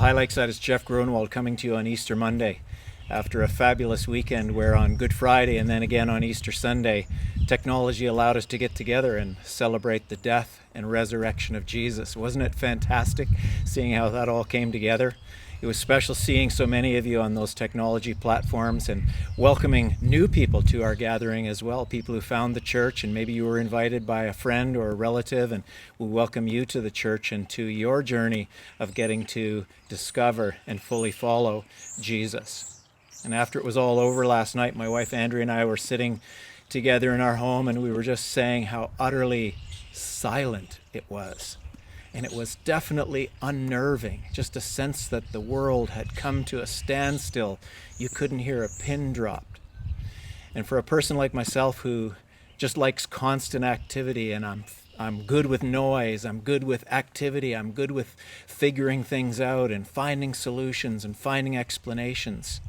Hi Lakeside, it's Jeff Grunwald coming to you on Easter Monday. After a fabulous weekend where on Good Friday and then again on Easter Sunday, technology allowed us to get together and celebrate the death and resurrection of Jesus. Wasn't it fantastic seeing how that all came together? It was special seeing so many of you on those technology platforms and welcoming new people to our gathering as well, people who found the church, and maybe you were invited by a friend or a relative, and we welcome you to the church and to your journey of getting to discover and fully follow Jesus. And after it was all over last night, my wife Andrea and I were sitting together in our home, and we were just saying how utterly silent it was. And it was definitely unnerving, just a sense that the world had come to a standstill. You couldn't hear a pin dropped. And for a person like myself who just likes constant activity, and I'm good with noise, I'm good with activity, I'm good with figuring things out and finding solutions and finding explanations,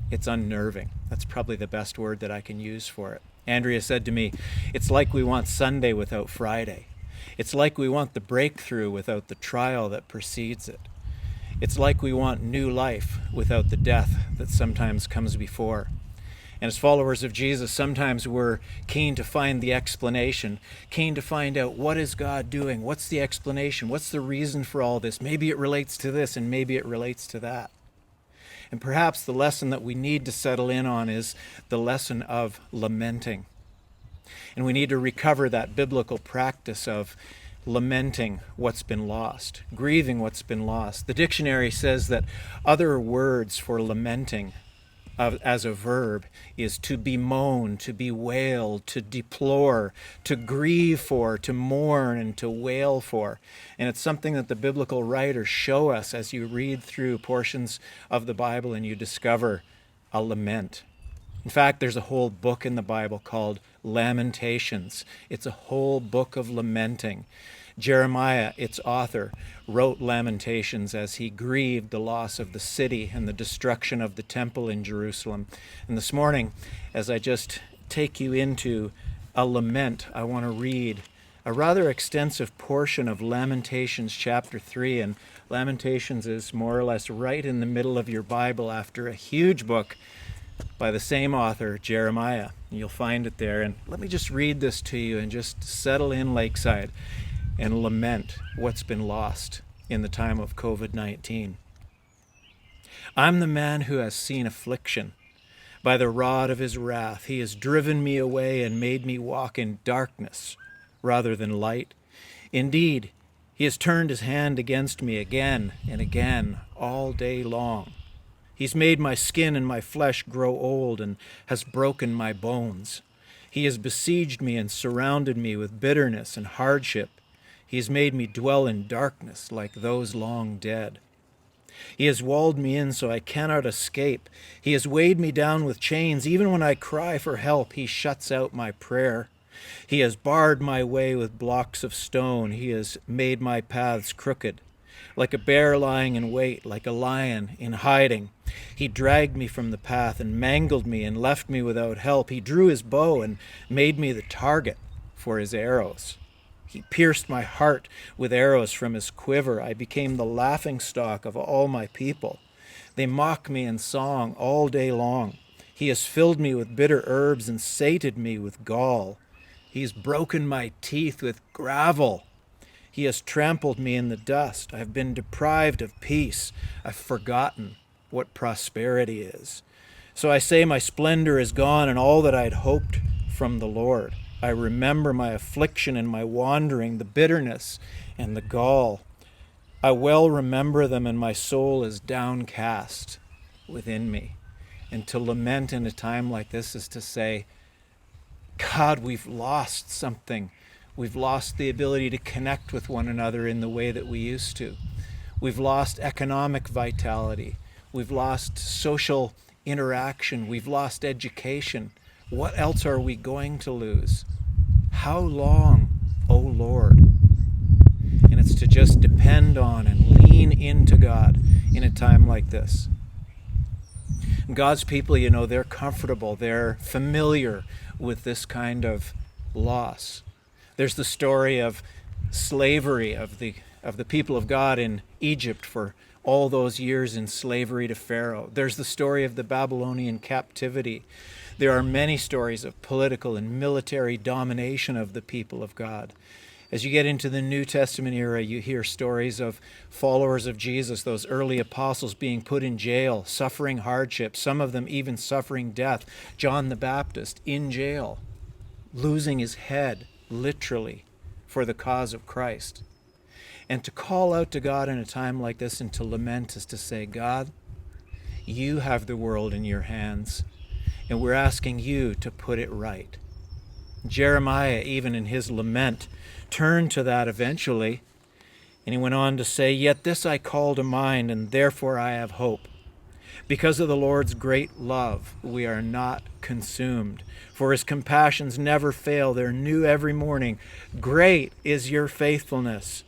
it's unnerving. That's probably the best word that I can use for it. Andrea said to me, it's like we want Sunday without Friday. It's like we want the breakthrough without the trial that precedes it. It's like we want new life without the death that sometimes comes before. And as followers of Jesus, sometimes we're keen to find the explanation, keen to find out what is God doing, what's the explanation, what's the reason for all this. Maybe it relates to this and maybe it relates to that. And perhaps the lesson that we need to settle in on is the lesson of lamenting. And we need to recover that biblical practice of lamenting what's been lost, grieving what's been lost. The dictionary says that other words for lamenting as a verb is to bemoan, to bewail, to deplore, to grieve for, to mourn, and to wail for. And it's something that the biblical writers show us as you read through portions of the Bible and you discover a lament. In fact, there's a whole book in the Bible called Lamentations. It's a whole book of lamenting. Jeremiah, its author, wrote Lamentations as he grieved the loss of the city and the destruction of the temple in Jerusalem. And this morning, as I just take you into a lament, I want to read a rather extensive portion of Lamentations chapter 3. And Lamentations is more or less right in the middle of your Bible after a huge book by the same author, Jeremiah. You'll find it there. And let me just read this to you and just settle in Lakeside and lament what's been lost in the time of COVID-19. I'm the man who has seen affliction. By the rod of his wrath, he has driven me away and made me walk in darkness rather than light. Indeed, he has turned his hand against me again and again all day long. He's made my skin and my flesh grow old and has broken my bones. He has besieged me and surrounded me with bitterness and hardship. He has made me dwell in darkness like those long dead. He has walled me in so I cannot escape. He has weighed me down with chains. Even when I cry for help, he shuts out my prayer. He has barred my way with blocks of stone. He has made my paths crooked. Like a bear lying in wait, like a lion in hiding. He dragged me from the path and mangled me and left me without help. He drew his bow and made me the target for his arrows. He pierced my heart with arrows from his quiver. I became the laughingstock of all my people. They mock me in song all day long. He has filled me with bitter herbs and sated me with gall. He has broken my teeth with gravel. He has trampled me in the dust. I have been deprived of peace. I've forgotten what prosperity is. So I say my splendor is gone and all that I'd hoped from the Lord. I remember my affliction and my wandering, the bitterness and the gall. I well remember them, and my soul is downcast within me. And to lament in a time like this is to say, God, we've lost something. We've lost the ability to connect with one another in the way that we used to. We've lost economic vitality. We've lost social interaction. We've lost education. What else are we going to lose? How long, O Lord? And it's to just depend on and lean into God in a time like this. God's people, they're comfortable. They're familiar with this kind of loss. There's the story of slavery, of the of the people of God in Egypt for all those years in slavery to Pharaoh. There's the story of the Babylonian captivity. There are many stories of political and military domination of the people of God. As you get into the New Testament era, you hear stories of followers of Jesus, those early apostles being put in jail, suffering hardship, some of them even suffering death. John the Baptist in jail, losing his head, literally, for the cause of Christ. And to call out to God in a time like this and to lament is to say, God, you have the world in your hands, and we're asking you to put it right. Jeremiah, even in his lament, turned to that eventually, and he went on to say, "Yet this I call to mind, and therefore I have hope. Because of the Lord's great love, we are not consumed. For his compassions never fail. They're new every morning. Great is your faithfulness.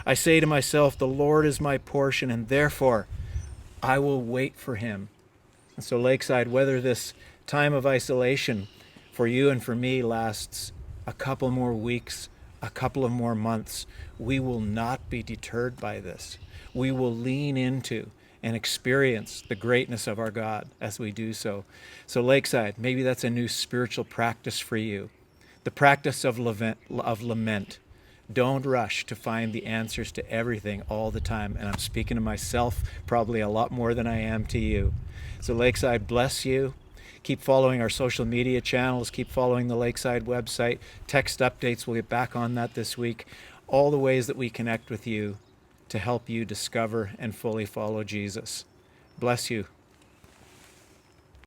I say to myself, the Lord is my portion, and therefore I will wait for him." And so, Lakeside, whether this time of isolation for you and for me lasts a couple more weeks, a couple of more months, we will not be deterred by this. We will lean into and experience the greatness of our God as we do so. So, Lakeside, maybe that's a new spiritual practice for you. The practice of lament. Don't rush to find the answers to everything all the time. And I'm speaking to myself probably a lot more than I am to you. So, Lakeside, bless you. Keep following our social media channels. Keep following the Lakeside website. Text updates, we'll get back on that this week. All the ways that we connect with you to help you discover and fully follow Jesus. Bless you.